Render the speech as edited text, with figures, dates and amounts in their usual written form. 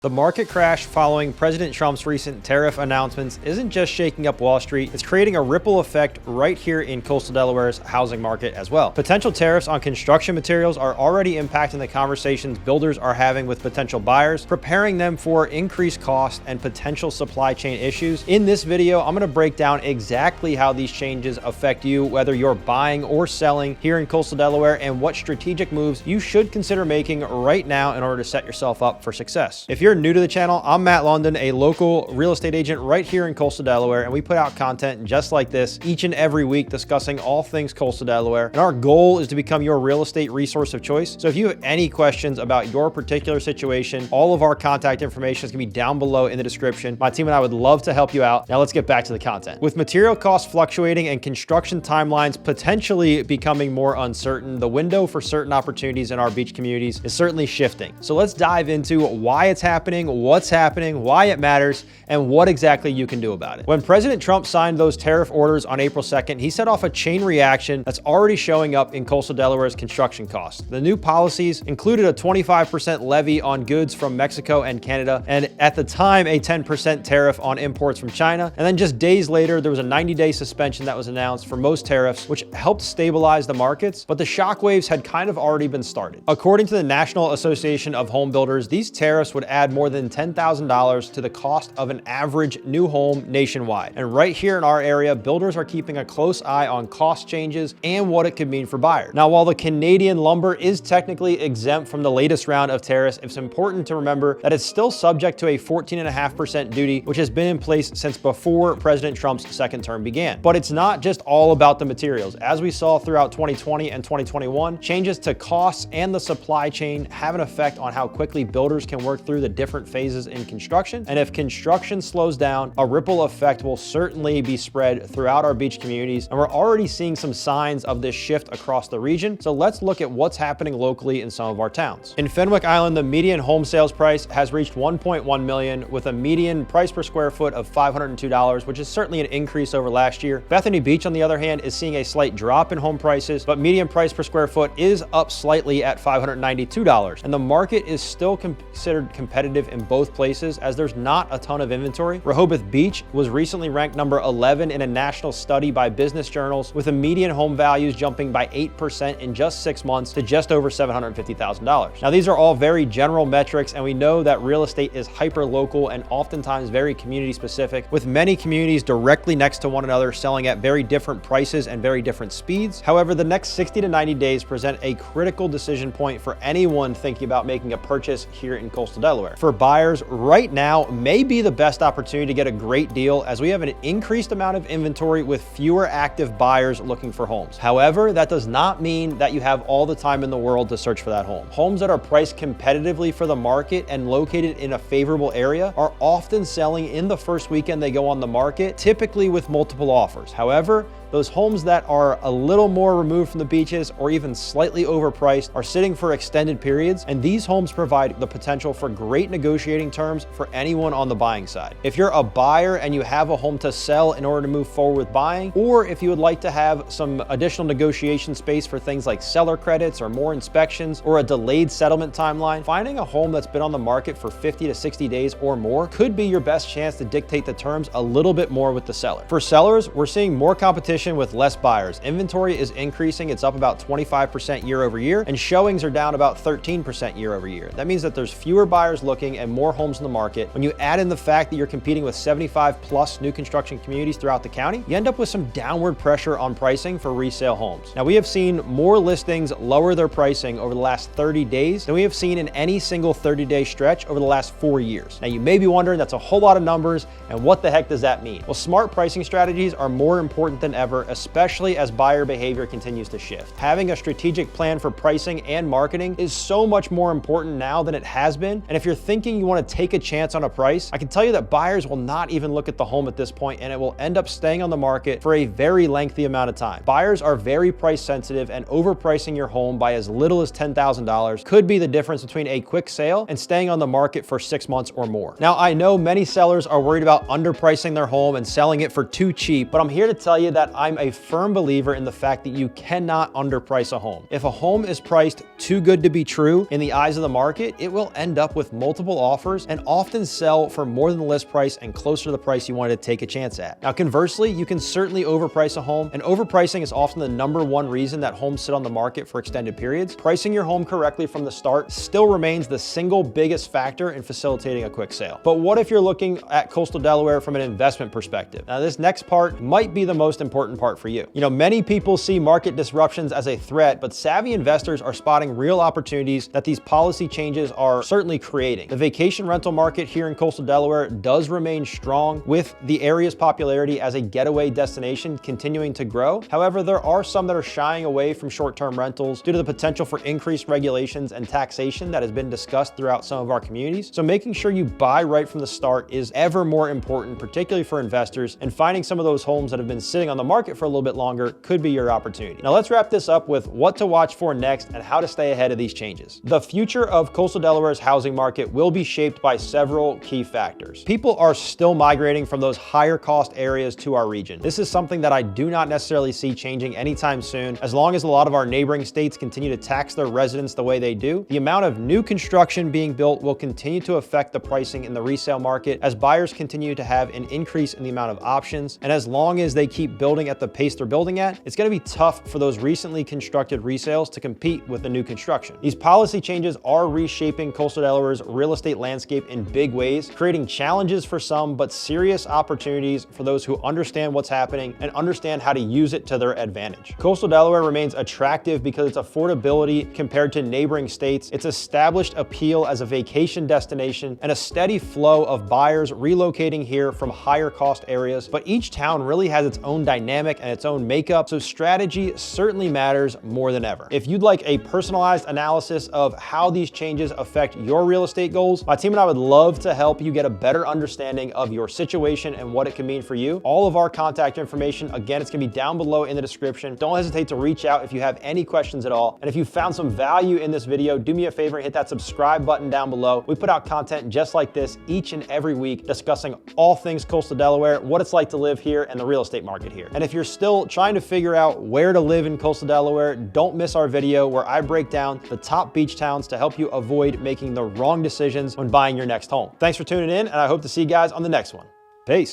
The market crash following President Trump's recent tariff announcements isn't just shaking up Wall Street, it's creating a ripple effect right here in Coastal Delaware's housing market as well. Potential tariffs on construction materials are already impacting the conversations builders are having with potential buyers, preparing them for increased costs and potential supply chain issues. In this video, I'm going to break down exactly how these changes affect you, whether you're buying or selling here in Coastal Delaware, and what strategic moves you should consider making right now in order to set yourself up for success. If you're new to the channel, I'm Matt London, a local real estate agent right here in Coastal Delaware, and we put out content just like this each and every week discussing all things Coastal Delaware. And our goal is to become your real estate resource of choice. So if you have any questions about your particular situation, all of our contact information is going to be down below in the description. My team and I would love to help you out. Now let's get back to the content. With material costs fluctuating and construction timelines potentially becoming more uncertain, the window for certain opportunities in our beach communities is certainly shifting. So let's dive into why it's happening, what's happening, why it matters, and what exactly you can do about it. When President Trump signed those tariff orders on April 2nd, he set off a chain reaction that's already showing up in Coastal Delaware's construction costs. The new policies included a 25% levy on goods from Mexico and Canada, and at the time, a 10% tariff on imports from China. And then just days later, there was a 90-day suspension that was announced for most tariffs, which helped stabilize the markets, but the shockwaves had kind of already been started. According to the National Association of Home Builders, these tariffs would add more than $10,000 to the cost of an average new home nationwide. And right here in our area, builders are keeping a close eye on cost changes and what it could mean for buyers. Now, while the Canadian lumber is technically exempt from the latest round of tariffs, it's important to remember that it's still subject to a 14.5% duty, which has been in place since before President Trump's second term began. But it's not just all about the materials. As we saw throughout 2020 and 2021, changes to costs and the supply chain have an effect on how quickly builders can work through the different phases in construction. And if construction slows down, a ripple effect will certainly be spread throughout our beach communities. And we're already seeing some signs of this shift across the region. So let's look at what's happening locally in some of our towns. In Fenwick Island, the median home sales price has reached $1.1 million with a median price per square foot of $502, which is certainly an increase over last year. Bethany Beach, on the other hand, is seeing a slight drop in home prices, but median price per square foot is up slightly at $592. And the market is still considered competitive in both places as there's not a ton of inventory. Rehoboth Beach was recently ranked number 11 in a national study by business journals, with a median home values jumping by 8% in just 6 months to just over $750,000. Now, these are all very general metrics, and we know that real estate is hyper-local and oftentimes very community-specific, with many communities directly next to one another selling at very different prices and very different speeds. However, the next 60 to 90 days present a critical decision point for anyone thinking about making a purchase here in Coastal Delaware. For buyers, right now may be the best opportunity to get a great deal, as we have an increased amount of inventory with fewer active buyers looking for homes. However, that does not mean that you have all the time in the world to search for that home. Homes that are priced competitively for the market and located in a favorable area are often selling in the first weekend they go on the market, typically with multiple offers. However, those homes that are a little more removed from the beaches or even slightly overpriced are sitting for extended periods, and these homes provide the potential for great negotiating terms for anyone on the buying side. If you're a buyer and you have a home to sell in order to move forward with buying, or if you would like to have some additional negotiation space for things like seller credits or more inspections or a delayed settlement timeline, finding a home that's been on the market for 50 to 60 days or more could be your best chance to dictate the terms a little bit more with the seller. For sellers, we're seeing more competition with less buyers. Inventory is increasing. It's up about 25% year over year, and showings are down about 13% year over year. That means that there's fewer buyers looking and more homes in the market. When you add in the fact that you're competing with 75 plus new construction communities throughout the county, you end up with some downward pressure on pricing for resale homes. Now, we have seen more listings lower their pricing over the last 30 days than we have seen in any single 30-day stretch over the last 4 years. Now, you may be wondering, that's a whole lot of numbers, and what the heck does that mean? Well, smart pricing strategies are more important than ever, especially as buyer behavior continues to shift. Having a strategic plan for pricing and marketing is so much more important now than it has been. And if you're thinking you want to take a chance on a price, I can tell you that buyers will not even look at the home at this point, and it will end up staying on the market for a very lengthy amount of time. Buyers are very price sensitive, and overpricing your home by as little as $10,000 could be the difference between a quick sale and staying on the market for 6 months or more. Now, I know many sellers are worried about underpricing their home and selling it for too cheap, but I'm here to tell you that I'm a firm believer in the fact that you cannot underprice a home. If a home is priced too good to be true in the eyes of the market, it will end up with multiple offers and often sell for more than the list price and closer to the price you wanted to take a chance at. Now, conversely, you can certainly overprice a home, and overpricing is often the #1 reason that homes sit on the market for extended periods. Pricing your home correctly from the start still remains the single biggest factor in facilitating a quick sale. But what if you're looking at Coastal Delaware from an investment perspective? Now, this next part might be the most important part for you. Many people see market disruptions as a threat, but savvy investors are spotting real opportunities that these policy changes are certainly creating. The vacation rental market here in Coastal Delaware does remain strong, with the area's popularity as a getaway destination continuing to grow. However, there are some that are shying away from short-term rentals due to the potential for increased regulations and taxation that has been discussed throughout some of our communities. So making sure you buy right from the start is ever more important, particularly for investors, and finding some of those homes that have been sitting on the market for a little bit longer could be your opportunity. Now let's wrap this up with what to watch for next and how to stay ahead of these changes. The future of Coastal Delaware's housing market will be shaped by several key factors. People are still migrating from those higher cost areas to our region. This is something that I do not necessarily see changing anytime soon, as long as a lot of our neighboring states continue to tax their residents the way they do. The amount of new construction being built will continue to affect the pricing in the resale market as buyers continue to have an increase in the amount of options. And as long as they keep building at the pace they're building at, it's going to be tough for those recently constructed resales to compete with the new construction. These policy changes are reshaping Coastal Delaware's real estate landscape in big ways, creating challenges for some, but serious opportunities for those who understand what's happening and understand how to use it to their advantage. Coastal Delaware remains attractive because its affordability compared to neighboring states, its established appeal as a vacation destination, and a steady flow of buyers relocating here from higher cost areas. But each town really has its own dynamic and its own makeup, so strategy certainly matters more than ever. If you'd like a personalized analysis of how these changes affect your real estate goals, my team and I would love to help you get a better understanding of your situation and what it can mean for you. All of our contact information, again, it's gonna be down below in the description. Don't hesitate to reach out if you have any questions at all. And if you found some value in this video, do me a favor and hit that subscribe button down below. We put out content just like this each and every week, discussing all things Coastal Delaware, what it's like to live here, and the real estate market here. And if you're still trying to figure out where to live in Coastal Delaware, don't miss our video where I break down the top beach towns to help you avoid making the wrong decisions when buying your next home. Thanks for tuning in, and I hope to see you guys on the next one. Peace.